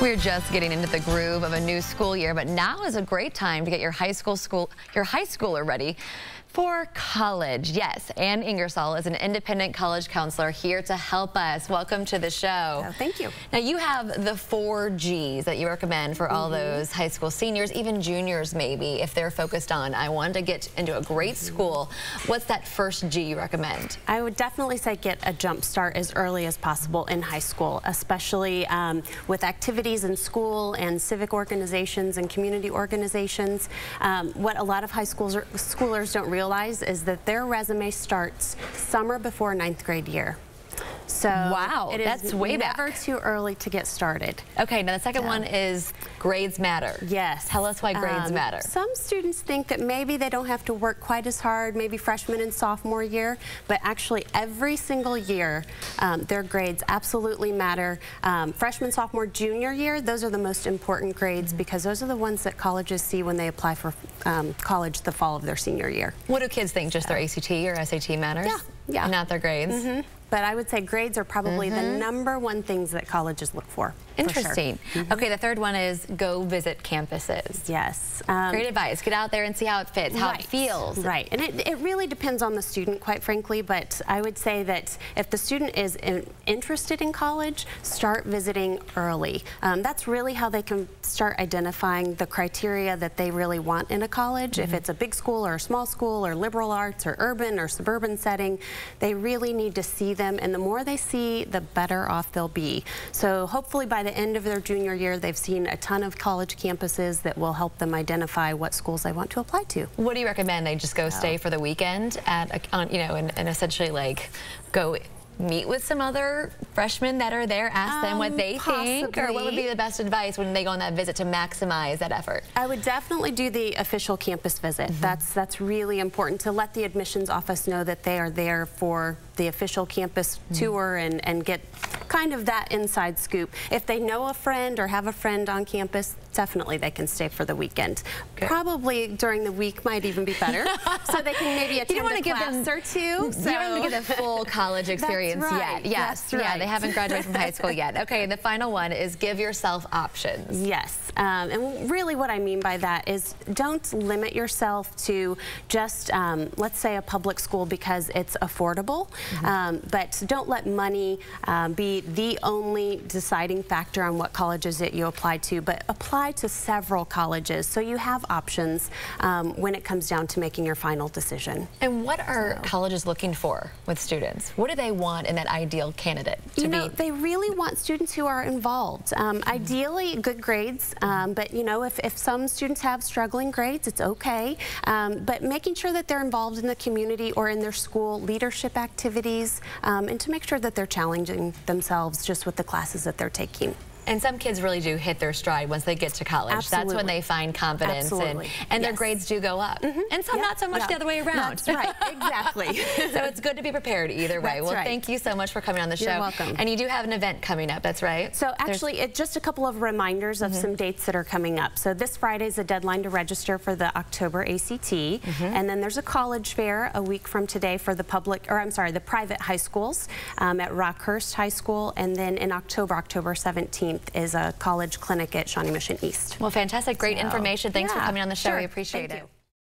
We're just getting into the groove of a new school year, but now is a great time to get your high schooler ready for college. Yes, Anne Ingersoll is an independent college counselor here to help us. Welcome to the show. Oh, thank you. Now you have the 4 G's that you recommend for all those high school seniors, even juniors maybe, if they're focused on, I want to get into a great school. What's that first G you recommend? I would definitely say get a jump start as early as possible in high school, especially with activities in school and civic organizations and community organizations. What a lot of high schoolers don't realize is that their resume starts summer before 9th grade year. So wow, that's way back. Never too early to get started. Okay, now the second one is grades matter. Yes. Tell us why grades matter. Some students think that maybe they don't have to work quite as hard, maybe freshman and sophomore year, but actually every single year their grades absolutely matter. Freshman, sophomore, junior year, those are the most important grades because those are the ones that colleges see when they apply for college the fall of their senior year. What do kids think? Just their ACT or SAT matters? Yeah. And not their grades? But I would say grades are probably the #1 things that colleges look for. Interesting. For sure. Okay, the third one is go visit campuses. Yes. Great advice. Get out there and see how it fits, how it feels. Right. And it really depends on the student, quite frankly, but I would say that if the student is interested in college, start visiting early. That's really how they can start identifying the criteria that they really want in a college. If it's a big school or a small school or liberal arts or urban or suburban setting, they really need to see them, and the more they see, the better off they'll be. So hopefully by the end of their junior year, they've seen a ton of college campuses that will help them identify what schools they want to apply to. What do you recommend? They just go stay for the weekend at, and essentially like go meet with some other freshmen that are there, ask them what they think, or what would be the best advice when they go on that visit to maximize that effort? I would definitely do the official campus visit. That's really important to let the admissions office know that they are there for the official campus tour and get kind of that inside scoop. If they know a friend or have a friend on campus, definitely they can stay for the weekend. Probably during the week might even be better, so they can maybe attend a class or two. You don't want to get the full college experience yet. Yes, yeah, they haven't graduated from high school yet. Okay, the final one is give yourself options. Yes, and really what I mean by that is don't limit yourself to just, let's say, a public school because it's affordable, but don't let money be the only deciding factor on what colleges that you apply to, but apply to several colleges so you have options when it comes down to making your final decision. And what are colleges looking for with students? What do they want in that ideal candidate to be? They really want students who are involved. Ideally, good grades, but if some students have struggling grades, it's okay. But making sure that they're involved in the community or in their school leadership activities, and to make sure that they're challenging themselves just with the classes that they're taking. And some kids really do hit their stride once they get to college. Absolutely. That's when they find confidence and their grades do go up. And some not so much the other way around. That's right, exactly. So it's good to be prepared either way. Well, thank you so much for coming on the show. You're welcome. And you do have an event coming up, that's right? So actually, it's just a couple of reminders of some dates that are coming up. So this Friday is the deadline to register for the October ACT. And then there's a college fair a week from today for the the private high schools at Rockhurst High School. And then in October 17th, is a college clinic at Shawnee Mission East. Well, fantastic. Great information. Thanks for coming on the show. We appreciate it.